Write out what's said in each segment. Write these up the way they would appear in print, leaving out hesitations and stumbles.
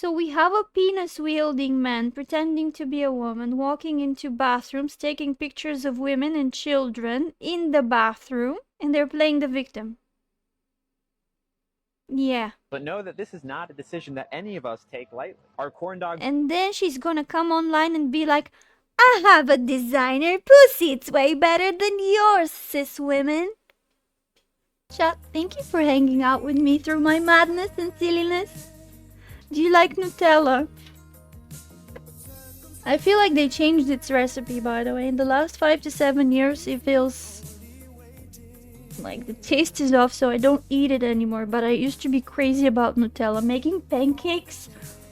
So we have a penis-wielding man pretending to be a woman, walking into bathrooms, taking pictures of women and children in the bathroom, and they're playing the victim. Yeah. But know that this is not a decision that any of us take lightly. Our corn dog. And then she's gonna come online and be like, I have a designer pussy, it's way better than yours, cis women. Chat, thank you for hanging out with me through my madness and silliness. Do you like Nutella? I feel like they changed its recipe, by the way. In the last 5 to 7 years, it feels like the taste is off, so I don't eat it anymore. But I used to be crazy about Nutella. Making pancakes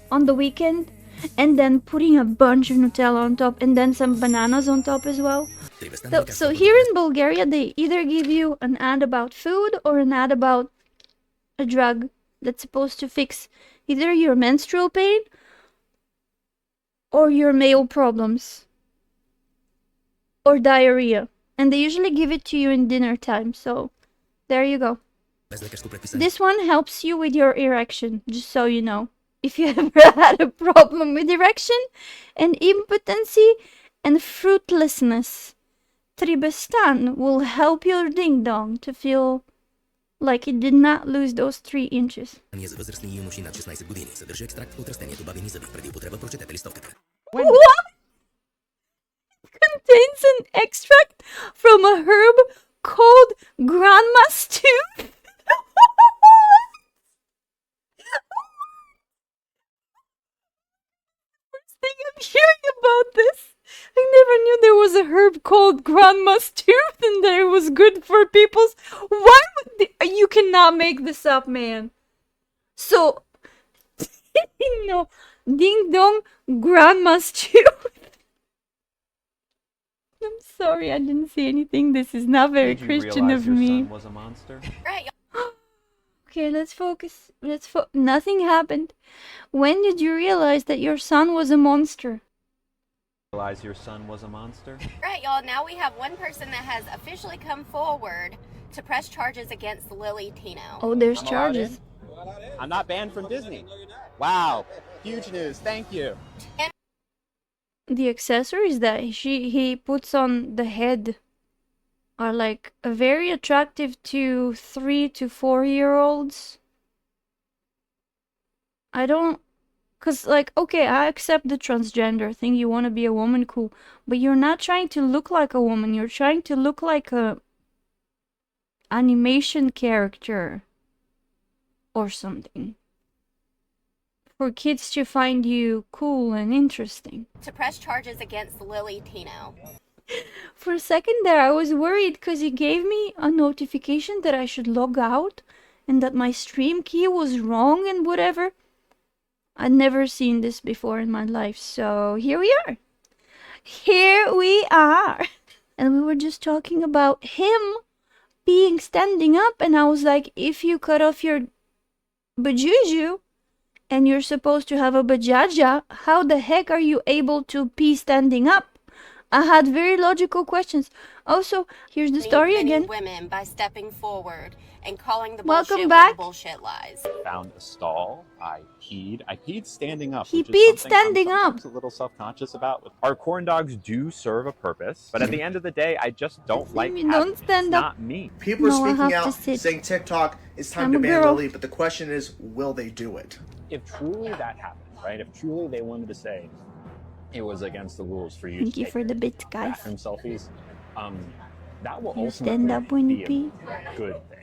on the weekend and then putting a bunch of Nutella on top and then some bananas on top as well. So here in Bulgaria, they either give you an ad about food or an ad about a drug that's supposed to fix either your menstrual pain or your male problems or diarrhea. And they usually give it to you in dinner time, so there you go. This one helps you with your erection, just so you know. If you ever had a problem with erection and impotency and fruitlessness, Tribestan will help your ding-dong to feel like it did not lose those 3 inches. What? Contains an extract from a herb called grandma's tooth? First thing I'm hearing about this. I never knew there was a herb called grandma's tooth and that it was good for people's... Why would you cannot make this up, man. So, no, ding dong, grandma's tooth. I'm sorry, I didn't see anything. This is not very Christian of me. Your son was a monster? Okay, let's focus. Nothing happened. When did you realize that your son was a monster? Realize your son was a monster? Right, y'all. Now we have one person that has officially come forward to press charges against Lilly Tino. Oh, there's charges. I'm not banned from Disney. Wow, huge news. Thank you. The accessories that he puts on the head are like very attractive to 3 to 4-year-olds. I don't, cause like, okay, I accept the transgender thing. You want to be a woman, cool, but you're not trying to look like a woman. You're trying to look like a animation character or something. For kids to find you cool and interesting. To press charges against Lilly Tino. For a second there, I was worried because he gave me a notification that I should log out and that my stream key was wrong and whatever. I'd never seen this before in my life, so here we are. Here we are. And we were just talking about him being standing up, and I was like, if you cut off your bajuju, and you're supposed to have a bajaja, how the heck are you able to pee standing up? I had very logical questions. Also, here's the story again. Women by stepping forward and calling the Welcome back. Bullshit lies. Found a stall. I peed standing up. He peed standing up. I'm a little self-conscious about. Our corn dogs do serve a purpose, but at the end of the day, I just don't like having don't stand it's up. not me. People are No, I speaking have to out, sit. saying TikTok, it's time I'm to a ban girl. Lilly, but the question is, will they do it? If truly that happened, right? If truly they wanted to say it was against the rules for you Thank to you take for the bits, guys. bathroom selfies, that will You ultimately stand up when you be pee. a good thing.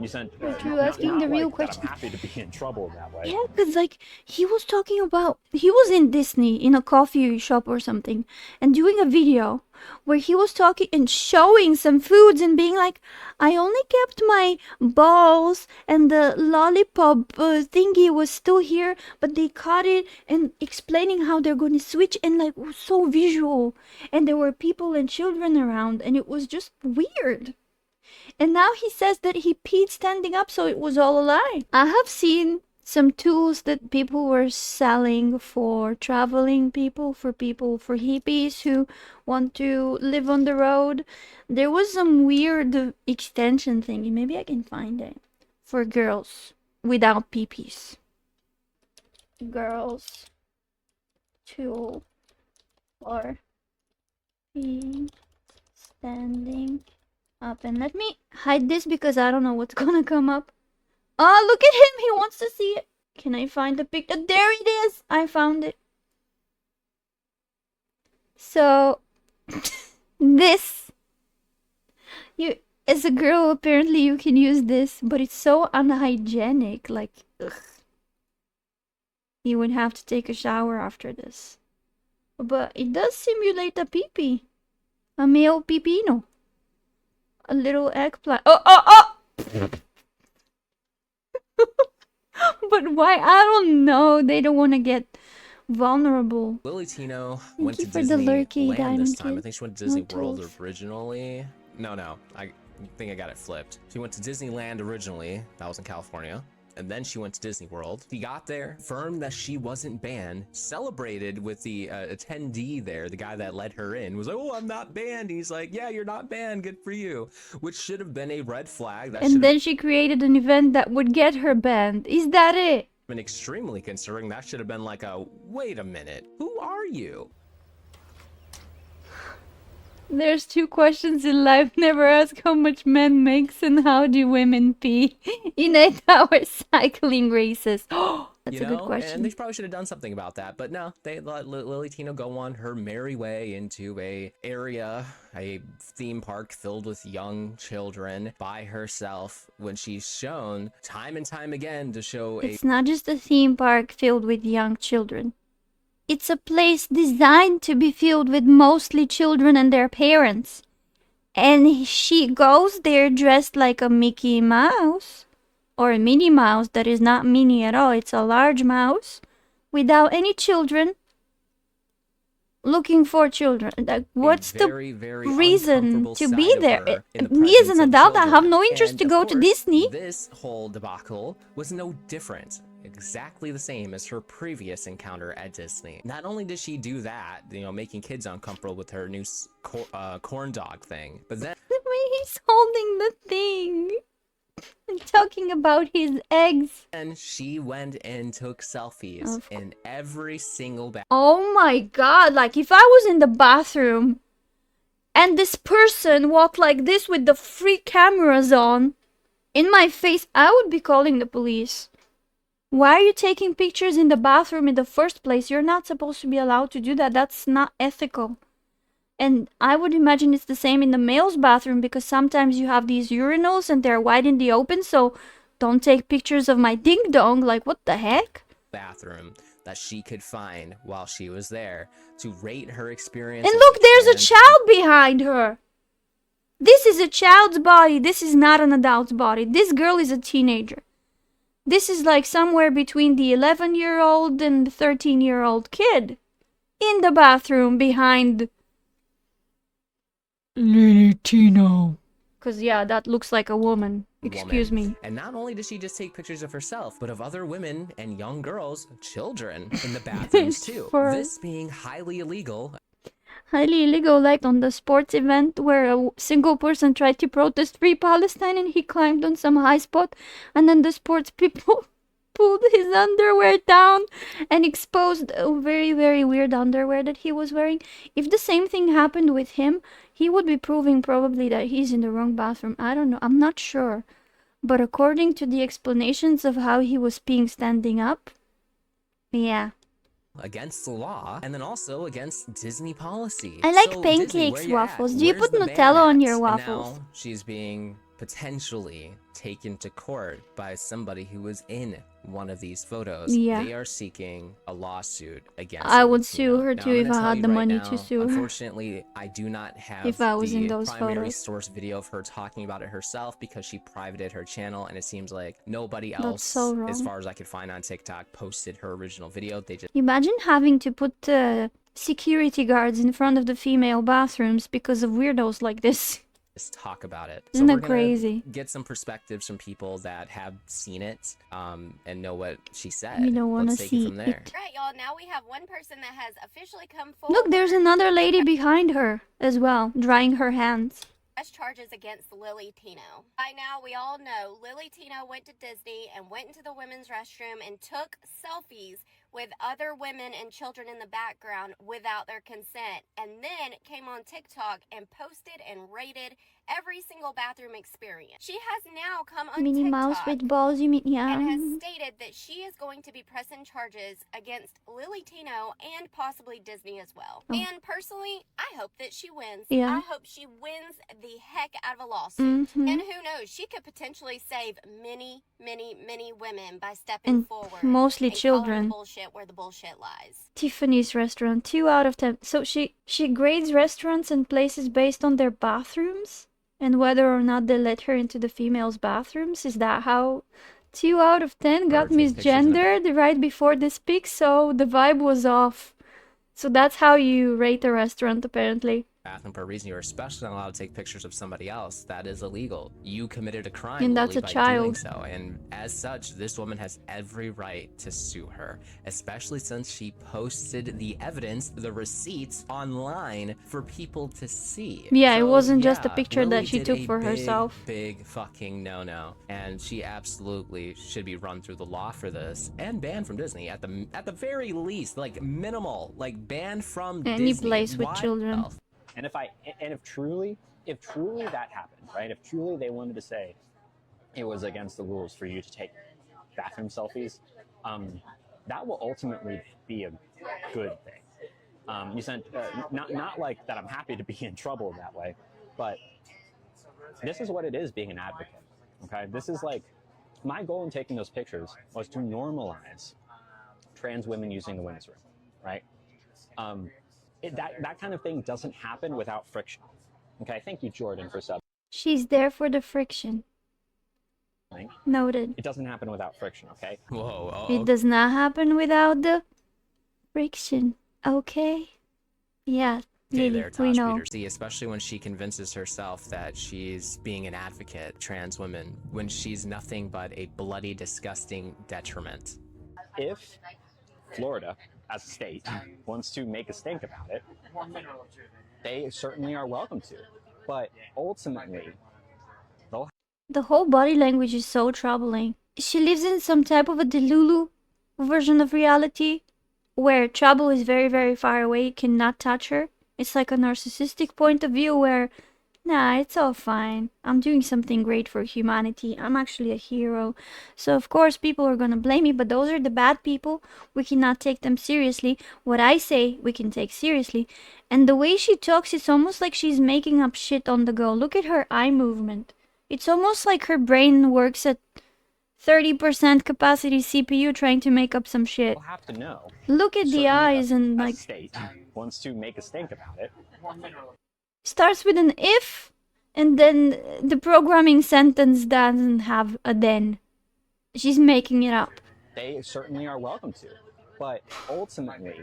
You sent. You're asking the real like question. I'm happy to be in trouble that way. Yeah, because like he was talking about, he was in Disney in a coffee shop or something and doing a video where he was talking and showing some foods and being like, I only kept my balls and the lollipop thingy was still here, but they cut it, and explaining how they're going to switch, and like it was so visual, and there were people and children around, and it was just weird. And now he says that he peed standing up, so it was all a lie. I have seen some tools that people were selling for traveling people, for hippies who want to live on the road. There was some weird extension thingy. Maybe I can find it. For girls without peepees. girls to or be standing up. And let me hide this because I don't know what's gonna come up. Oh, look at him! He wants to see it. Can I find the picture? There it is! I found it. So, this, you, as a girl, apparently you can use this, but it's so unhygienic. Like, ugh. You would have to take a shower after this. But it does simulate a pee-pee. A male pipino. A little eggplant. Oh! But why? I don't know. They don't want to get vulnerable. Lilly Tino Thank went you to for the lurky Disneyland diamond this time. kid. I think she went to Disney No World tools. originally. No, I think I got it flipped. She went to Disneyland originally. That was in California. And then she went to Disney World. She got there, confirmed that she wasn't banned, celebrated with the attendee there, the guy that let her in, was like, oh, I'm not banned. He's like, yeah, you're not banned. Good for you. Which should have been a red flag. That And then she created an event that would get her banned. Is that it? been extremely concerning. That should have been like a, wait a minute, who are you? There's two questions in life. Never ask how much men makes and how do women pee in 8-hour cycling races. Oh, that's a good question. And they probably should have done something about that, but no, they let Lilly Tino go on her merry way into a theme park filled with young children by herself, when she's shown time and time again to show It's not just a theme park filled with young children. It's a place designed to be filled with mostly children and their parents. And she goes there dressed like a Mickey Mouse. Or a Minnie Mouse that is not Minnie at all. It's a large mouse without any children. Looking for children. Like, what's the reason to be there? Me as an adult, I have no interest to go to Disney. This whole debacle was no different. Exactly the same as her previous encounter at Disney. Not only did she do that, making kids uncomfortable with her new corn dog thing, but then The way he's holding the thing and talking about his eggs. and she went and took selfies in every single bathroom. Oh my god, like if I was in the bathroom and this person walked like this with the free cameras on in my face, I would be calling the police. Why are you taking pictures in the bathroom in the first place? You're not supposed to be allowed to do that. That's not ethical. And I would imagine it's the same in the male's bathroom, because sometimes you have these urinals and they're wide in the open, so don't take pictures of my ding-dong. Like, what the heck? Bathroom that she could find while she was there to rate her experience. And look, there's a child behind her. This is a child's body. This is not an adult's body. This girl is a teenager. This is like somewhere between the 11-year-old and the 13-year-old kid in the bathroom behind Lilly Tino. Because, yeah, that looks like a woman. Excuse me. And not only did she just take pictures of herself, but of other women and young girls, children, in the bathrooms too. This being highly illegal. Highly illegal, like on the sports event where a single person tried to protest Free Palestine and he climbed on some high spot, and then the sports people pulled his underwear down and exposed a very, very weird underwear that he was wearing. If the same thing happened with him, he would be proving probably that he's in the wrong bathroom. I don't know. I'm not sure. But according to the explanations of how he was peeing standing up, yeah. Against the law, and then also against Disney policy. I like So, pancakes, Disney, where you waffles. at? Do you Where's put the ban Nutella on at? your And waffles? now she's being potentially taken to court by somebody who was in one of these photos. Yeah. They are seeking a lawsuit against I Lilly would sue Tino. her Now, too I'm if gonna I tell had you the right money now, to sue her. Unfortunately, I do not have If I was the in those primary photos. source video of her talking about it herself, because she privated her channel, and it seems like nobody That's else, so wrong. as far as I could find on TikTok, posted her original video. They just Imagine having to put security guards in front of the female bathrooms because of weirdos like this. talk about it. Isn't so that we're crazy? gonna get some perspectives from people that have seen it, and know what she said. You don't want to Let's take it see from there. it. All right, y'all, now we have one person that has officially come forward. Look, there's another lady behind her as well, drying her hands. Press charges against Lilly Tino. By now, we all know Lilly Tino went to Disney and went into the women's restroom and took selfies with other women and children in the background without their consent, and then came on TikTok and posted and rated every single bathroom experience. She has now come on Minnie TikTok Mouse with balls, you mean? Yeah. and has stated that she is going to be pressing charges against Lilly Tino and possibly Disney as well. Oh. And personally, I hope that she wins. Yeah. I hope she wins the heck out of a lawsuit. Mhm. And who knows, she could potentially save many, many, many women by stepping And forward. mostly and calling children. the bullshit where the bullshit lies. Tiffany's restaurant, 2 out of 10. So she grades restaurants and places based on their bathrooms and whether or not they let her into the females' bathrooms. Is that how 2 out of 10 got Or take pictures in the misgendered right before this pic? So the vibe was off. So that's how you rate a restaurant, apparently. bathroom for a reason. You're especially not allowed to take pictures of somebody else. That is illegal. You committed a crime, And that's Lily, a by child. doing so. And as such, this woman has every right to sue her, especially since she posted the evidence, the receipts online for people to see. Yeah, it So, wasn't just a yeah, picture that Lily she did took a for herself. Big fucking no-no, and she absolutely should be run through the law for this and banned from Disney at the very least, like minimal, like banned from Any Disney. place with What children. else? And if truly that happened, right? If truly they wanted to say it was against the rules for you to take bathroom selfies, that will ultimately be a good thing. You sent not like that. I'm happy to be in trouble that way, but this is what it is being an advocate. Okay, this is like my goal in taking those pictures was to normalize trans women using the women's room, right? That kind of thing doesn't happen without friction. Okay, thank you, Jordan, for sub. She's there for the friction. Noted. It doesn't happen without friction, okay? Whoa. Oh, It does not happen without the friction. Okay? Yeah, okay Lily, there, we Tosh know. Peters. See, especially when she convinces herself that she's being an advocate, trans women, when she's nothing but a bloody, disgusting detriment. If Florida, as a state, wants to make a stink about it, they certainly are welcome to. But ultimately, they'll The whole body language is so troubling. She lives in some type of a Delulu version of reality where trouble is very, very far away. You cannot touch her. It's like a narcissistic point of view where, nah, it's all fine. I'm doing something great for humanity. I'm actually a hero. So, of course, people are gonna blame me, but those are the bad people. We cannot take them seriously. What I say, we can take seriously. And the way she talks, it's almost like she's making up shit on the go. Look at her eye movement. It's almost like her brain works at 30% capacity CPU trying to make up some shit. have to know. Look at the Certainly, eyes and as a like state wants to make a stink about it. starts with an if and then the programming sentence doesn't have a then. She's making it up. They certainly are welcome to. But ultimately,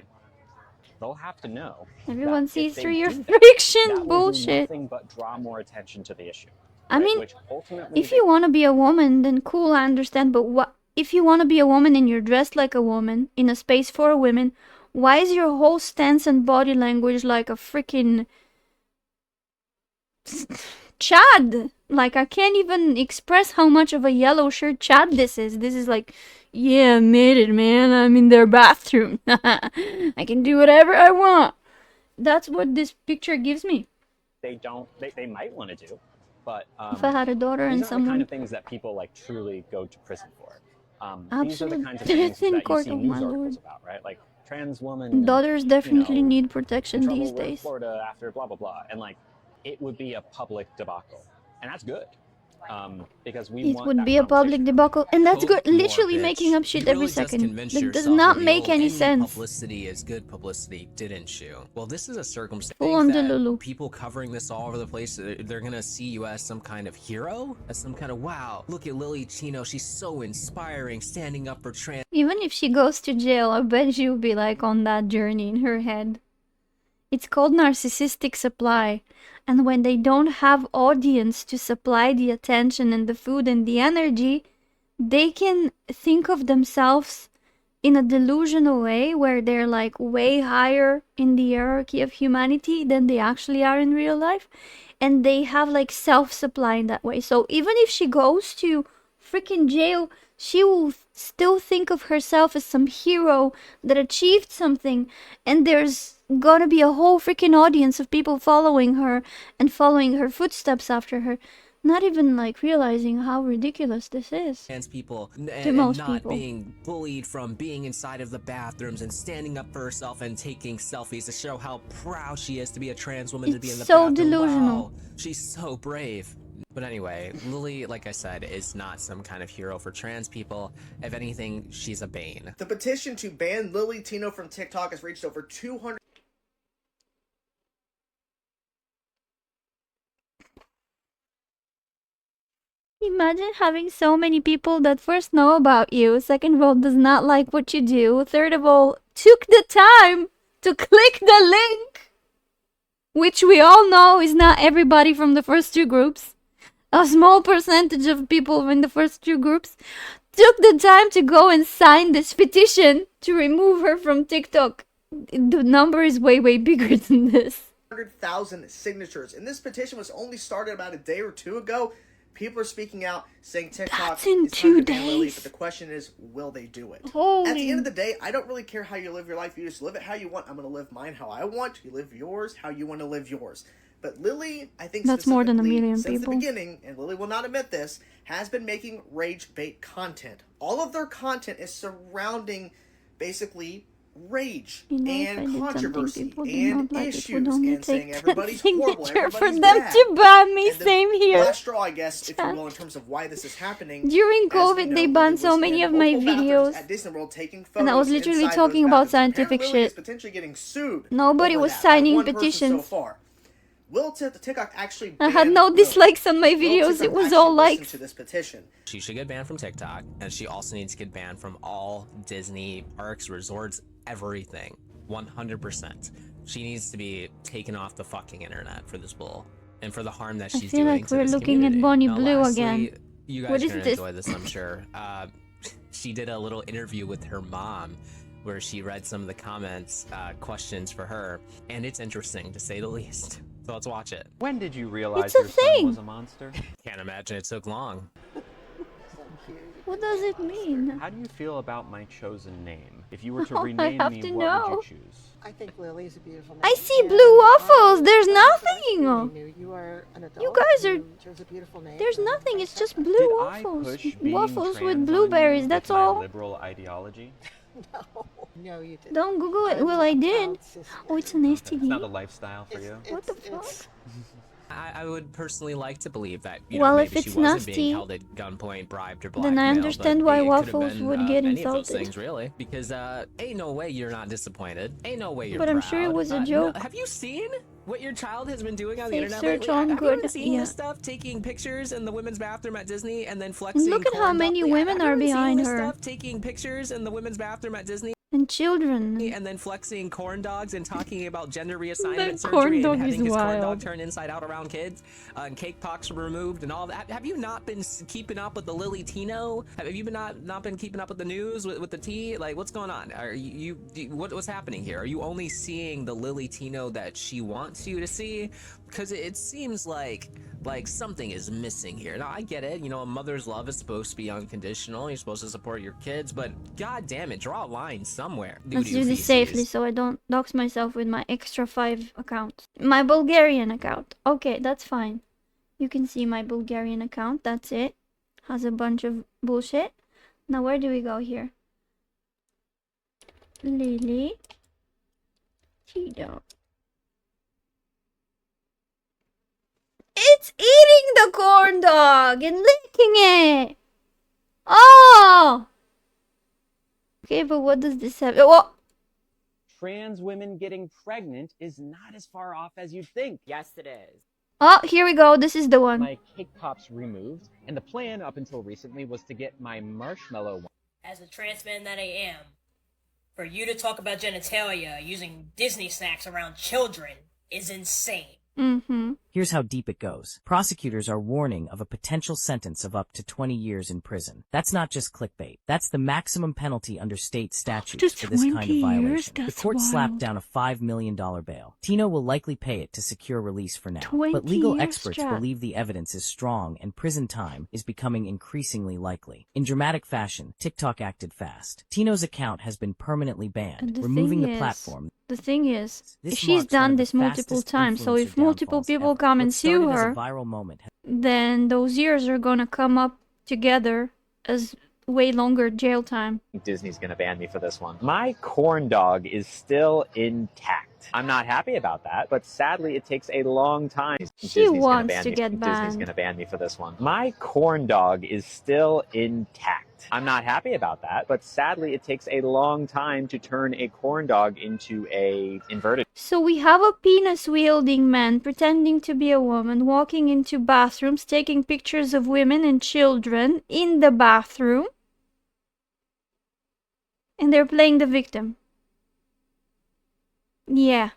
they'll have to know. Everyone that sees if they through your do that, friction that will do bullshit. nothing but draw more attention to the issue. I right? mean, Which ultimately if you want to be a woman, then cool, I understand. But what if you want to be a woman and you're dressed like a woman in a space for women? Why is your whole stance and body language like a freaking Chad? Like, I can't even express how much of a yellow shirt Chad this is. This is like, yeah, I made it, man. I'm in their bathroom. I can do whatever I want. That's what this picture gives me. they might want to do, but If I had a daughter these and aren't the kind someone... of things that people like truly go to prison for. These are the Absolute kinds of things death in that you court, see oh news my articles lord. about, right? Like trans woman. Daughters definitely you know, need protection in trouble these with days. Florida after blah blah blah, and like it would be a public debacle, and that's good. Because we It want would that be a public conversation. debacle, and that's good. More, Literally bitch. making up You shit really every just second. convinced That does yourself not of the make old any any sense. Publicity is good publicity, didn't you? Well, this is a circumstance Full on that Delulu. people covering this all over the place, they're gonna see you as some kind of hero, as some kind of wow. Look at Lilly Tino, she's so inspiring, standing up for trans. Even if she goes to jail, I bet she'll be like on that journey in her head. It's called narcissistic supply. And when they don't have audience to supply the attention and the food and the energy, they can think of themselves in a delusional way where they're like way higher in the hierarchy of humanity than they actually are in real life. And they have like self-supply in that way. So even if she goes to freaking jail, she will still think of herself as some hero that achieved something, and there's gonna be a whole freaking audience of people following her and following her footsteps after her, not even like realizing how ridiculous this is. Trans people To and most not people. being bullied from being inside of the bathrooms and standing up for herself and taking selfies to show how proud she is to be a trans woman, to be in the It's so bathroom. delusional. Wow, she's so brave. But anyway, Lilly, like I said, is not some kind of hero for trans people. If anything, she's a bane. The petition to ban Lilly Tino from TikTok has reached over 200. Imagine having so many people that first know about you, second of all does not like what you do, third of all took the time to click the link, which we all know is not everybody from the first two groups. A small percentage of people in the first two groups took the time to go and sign this petition to remove her from TikTok. The number is way, way bigger than this. 100,000 signatures, and this petition was only started about a day or two ago. People are speaking out saying TikTok That's in is time 2 to ban Lilly, days. but the question is, will they do it? Holy. At the end of the day, I don't really care how you live your life. You just live it how you want. I'm going to live mine how I want. You live yours how you want to live yours. But Lilly, I think That's more than a specifically, million since people. the beginning, and Lilly will not admit this, has been making rage bait content. All of their content is surrounding basically rage You know, if I and did something controversy people do and not like, it issues would only and saying take everybody's that horrible, signature for everybody's them bad. to ban me. And the Same here. last straw, I guess, if you will, in terms of why this is happening. During as we COVID, know, they Lilly banned so was many in of my multiple bathrooms videos. at Disney World taking And I was photos literally inside talking those about bathrooms. scientific Apparently, Lilly is shit. potentially getting sued. Nobody over was that signing by one person petitions. So far. Will TikTok actually I had ban no Lilly? dislikes on my Will videos. TikTok It was actually all listen likes. to this petition? She should get banned from TikTok, and she also needs to get banned from all Disney parks, resorts, everything. 100%. She needs to be taken off the fucking internet for this bull and for the harm that I she's feel doing like to we're this looking at community. Bonnie Now, Blue lastly, again. you What guys is are gonna this? enjoy this, I'm sure. She did a little interview with her mom where she read some of the comments, questions for her, and it's interesting to say the least. So let's watch it. When did you realize It's a your son thing. was a monster? Can't imagine it took long. What does it mean? How do you feel about my chosen name? If you were to Oh, I rename have me, to what know. would you choose? I think Lily's a beautiful name. I see and blue waffles. I There's actually nothing. knew you are an adult. You guys are- You chose a beautiful name. There's and nothing. I It's just accept blue Did waffles. I push being Waffles trans with on blueberries. you That's with my all. liberal ideology? that. No, you didn't. Don't Google it. I'm Well, I a did. proud sister. Oh, it's an It's not a STD. lifestyle for you? What the It's- fuck? I would personally like to believe that, Well, maybe if she it's wasn't nasty, being held at gunpoint, bribed, or then blackmailed. I understand but why it could have Waffles been, would get any of those insulted. things, really. Because ain't no way you're not disappointed. Ain't no way you're But I'm proud. sure it was a No, joke. have you seen what your child has been doing on the Safe internet search lately? on Have good, you seen yeah. this stuff? Taking pictures in the women's bathroom at Disney and then flexing. Look at how Corndog many Theater? women Have you are been seeing behind this her. Stuff? Taking pictures in the women's bathroom at Disney. And children. And then flexing corn dogs and talking about gender reassignment That surgery corn and dog having is his corn wild. dog turned inside out around kids, and cake pox removed and all that. Have you not been keeping up with the Lilly Tino? Have you been not been keeping up with the news with the tea? Like, what's going on? Are what's happening here? Are you only seeing the Lilly Tino that she wants you to see? Because it seems like something is missing here. Now, I get it. A mother's love is supposed to be unconditional. You're supposed to support your kids, but god damn it, draw a line somewhere. Let's Doo-doo do this feces. safely so I don't dox myself with my extra 5 accounts. My Bulgarian account. Okay, that's fine. You can see my Bulgarian account. That's it. Has a bunch of bullshit. Now where do we go here? Lilly Tino. It's eating the corn dog and licking it. Oh. Okay, but what does this have? What? Trans women getting pregnant is not as far off as you'd think. Yes, it is. Oh, here we go. This is the one. My cake pops removed, and the plan up until recently was to get my marshmallow one. As a trans man that I am, for you to talk about genitalia using Disney snacks around children is insane. Mm-hmm. Here's how deep it goes. Prosecutors are warning of a potential sentence of up to 20 years in prison. That's not just clickbait. That's the maximum penalty under state statutes for this kind of violation. The court slapped down a $5 million bail. Tino will likely pay it to secure release for now. But legal experts believe the evidence is strong and prison time is becoming increasingly likely. In dramatic fashion, TikTok acted fast. Tino's account has been permanently banned, removing the platform. The thing is, she's done this multiple times, so if multiple people come and sue her, then those years are gonna come up together as way longer jail time. Disney's gonna ban me for this one. My corn dog is still intact. I'm not happy about that, but sadly it takes a long time. She wants to get banned. Disney's gonna ban me for this one. My corn dog is still intact. I'm not happy about that, but sadly it takes a long time to turn a corn dog into a inverted. So we have a penis-wielding man pretending to be a woman, walking into bathrooms, taking pictures of women and children in the bathroom, and they're playing the victim. Yeah.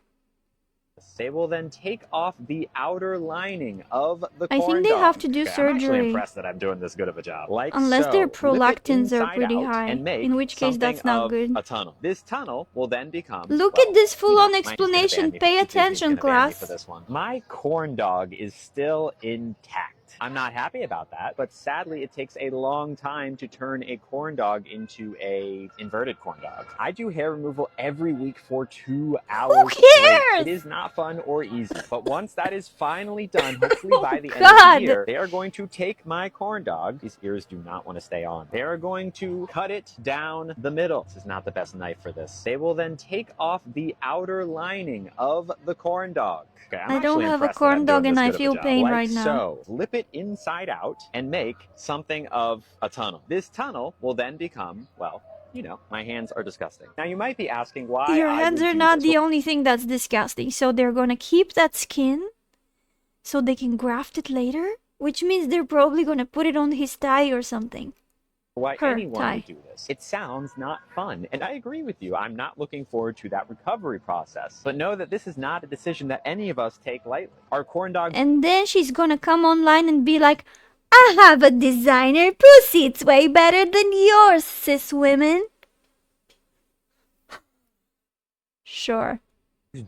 They will then take off the outer lining of the corn I think they dog. have to do I'm actually surgery. impressed that I'm doing this good of a job. Like Unless so, their lip it prolactins are inside pretty out high, and make in which case that's something not of good. A tunnel. This tunnel will then become. Look well, at this full-on Disney's gonna ban explanation. me. Pay Disney's attention, gonna ban me class. for this one. My corn dog is still intact. I'm not happy about that, but sadly it takes a long time to turn a corn dog into a inverted corn dog. I do hair removal every week for 2 hours. Who cares? It is not fun or easy, but once that is finally done, hopefully by the end God. of the year, they are going to take my corn dog. These ears do not want to stay on. They are going to cut it down the middle. This is not the best knife for this. They will then take off the outer lining of the corn dog. Okay, I don't have a corn dog and I feel pain right now. So, flip it inside out and make something of a tunnel. This tunnel will then become, well, you know, my hands are disgusting. Now you might be asking why Your I hands would are do not this. the only thing that's disgusting. So they're gonna keep that skin so they can graft it later, which means they're probably gonna put it on his thigh or something. Why Her anyone thigh. would do this. It sounds not fun, and I agree with you. I'm not looking forward to that recovery process. But know that this is not a decision that any of us take lightly. Our corn dog. And then she's gonna come online and be like, I have a designer pussy. It's way better than yours, cis women. Sure.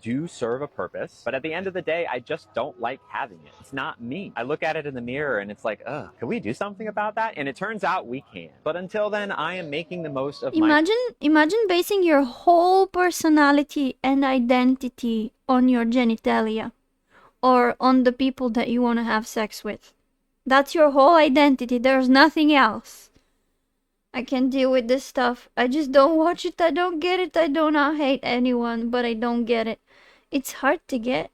Do serve a purpose, but at the end of the day, I just don't like having it. It's not me. I look at it in the mirror and it's like, ugh, can we do something about that? And it turns out we can. But until then, I am making the most of Imagine basing your whole personality and identity on your genitalia or on the people that you want to have sex with. That's your whole identity. There's nothing else. I can't deal with this stuff. I just don't watch it. I don't get it. I do not hate anyone, but I don't get it. It's hard to get.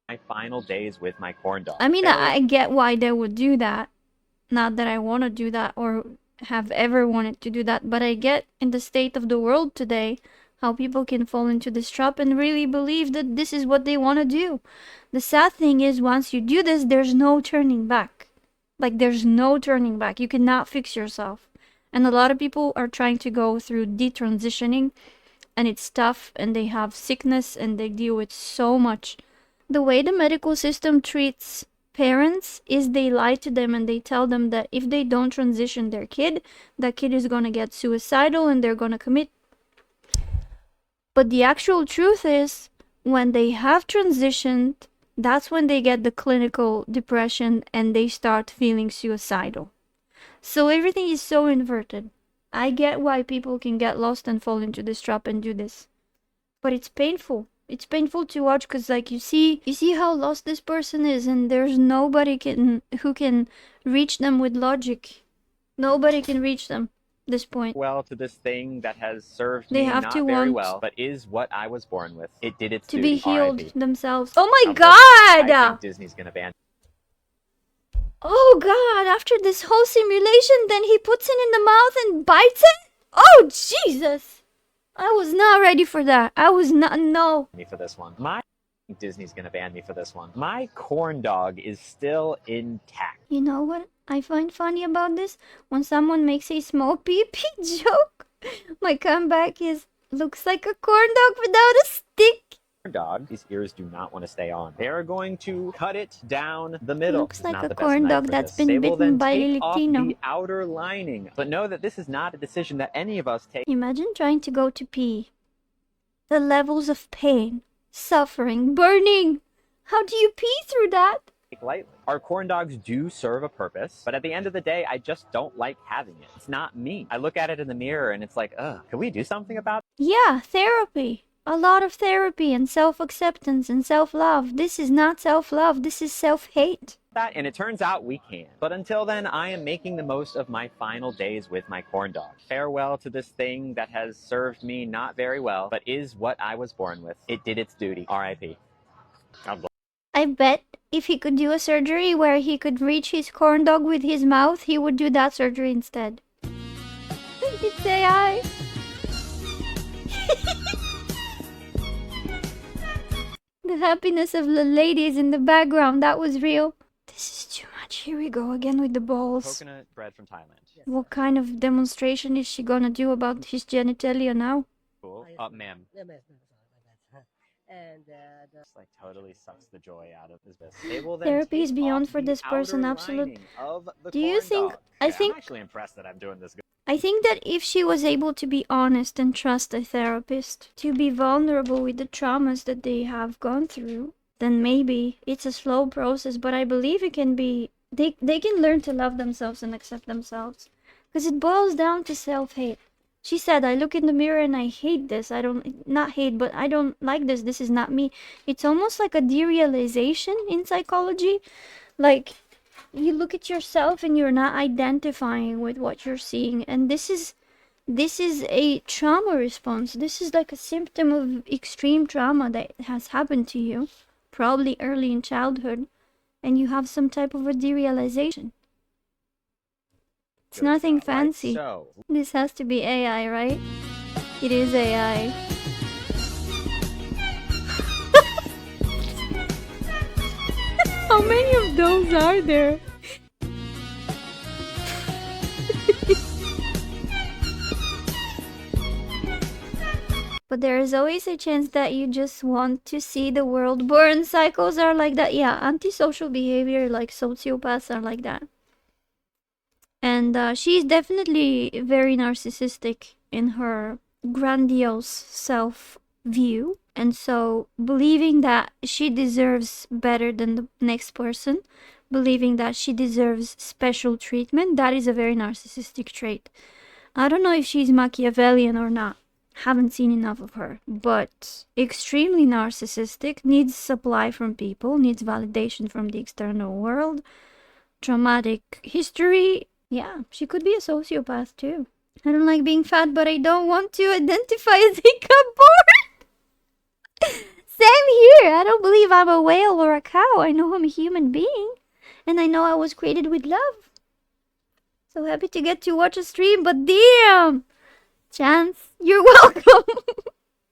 my final days with my corn dog. I mean, I get why they would do that. Not that I want to do that or have ever wanted to do that, but I get in the state of the world today how people can fall into this trap and really believe that this is what they want to do. The sad thing is, once you do this, there's no turning back. Like, there's no turning back. You cannot fix yourself. And a lot of people are trying to go through detransitioning, and it's tough, and they have sickness, and they deal with so much. The way the medical system treats parents is they lie to them and they tell them that if they don't transition their kid, that kid is going to get suicidal and they're going to commit. But the actual truth is, when they have transitioned, that's when they get the clinical depression and they start feeling suicidal. So everything is so inverted. I get why people can get lost and fall into this trap and do this. But it's painful. It's painful to watch because, like, you see how lost this person is, and there's nobody who can reach them with logic. Nobody can reach them at this point. Well, to this thing that has served They me have not to very want well, but is what I was born with. It did its to duty. be healed RIP. themselves. Oh my I god! think Disney's gonna ban. Oh god, after this whole simulation, then he puts it in the mouth and bites it? Oh Jesus! I was not ready for that. I was not, no. Me for this one. Disney's gonna ban me for this one. My corn dog is still intact. You know what I find funny about this? When someone makes a small pee-pee joke, my comeback is, looks like a corn dog without a stick. Dog, these ears do not want to stay on. They are going to cut it down the middle. Looks This is like not a the best corn knife dog for that's this. been They will bitten then by take Lilly off Tino. the outer lining. But know that this is not a decision that any of us take Imagine trying to go to pee. The levels of pain, suffering, burning. How do you pee through that? lightly. Our corn dogs do serve a purpose, but at the end of the day, I just don't like having it. It's not me. I look at it in the mirror and it's like, ugh, can we do something about it? Yeah, therapy. A lot of therapy and self-acceptance and self-love. This is not self-love, this is self-hate. That, and it turns out we can. But until then, I am making the most of my final days with my corn dog. Farewell to this thing that has served me not very well, but is what I was born with. It did its duty. R.I.P. I bet if he could do a surgery where he could reach his corn dog with his mouth, he would do that surgery instead. It's AI. The happiness of the ladies in the background, that was real. This is too much. Here we go again with the balls. Coconut bread from Thailand. What kind of demonstration is she gonna do about his genitalia now? Cool. Ma'am. And Just like totally sucks the joy out of this. They will then Therapy is take beyond off for the this person, outer absolute. lining of the Do you corn think? dog. I Yeah, think. I'm actually impressed that I'm doing this. I think that if she was able to be honest and trust a therapist, to be vulnerable with the traumas that they have gone through, then maybe it's a slow process, but I believe it can be, they can learn to love themselves and accept themselves. Because it boils down to self-hate. She said, I look in the mirror and I hate this. Not hate, but I don't like this. This is not me. It's almost like a derealization in psychology. Like, you look at yourself and you're not identifying with what you're seeing. And this is a trauma response. This is like a symptom of extreme trauma that has happened to you, probably early in childhood, and you have some type of a derealization. It's nothing fancy. Right, so This has to be AI, right? It is AI. How many of those are there? But there is always a chance that you just want to see the world burn. Psychos are like that. Yeah, antisocial behavior, like sociopaths, are like that. And she's definitely very narcissistic in her grandiose self-view. And so believing that she deserves better than the next person, believing that she deserves special treatment, that is a very narcissistic trait. I don't know if she's Machiavellian or not. Haven't seen enough of her. But extremely narcissistic, needs supply from people, needs validation from the external world, traumatic history. Yeah, she could be a sociopath too. I don't like being fat, but I don't want to identify as a cupboard. Same here. I don't believe I'm a whale or a cow. I know I'm a human being. And I know I was created with love. So happy to get to watch a stream, but damn! Chance, you're welcome.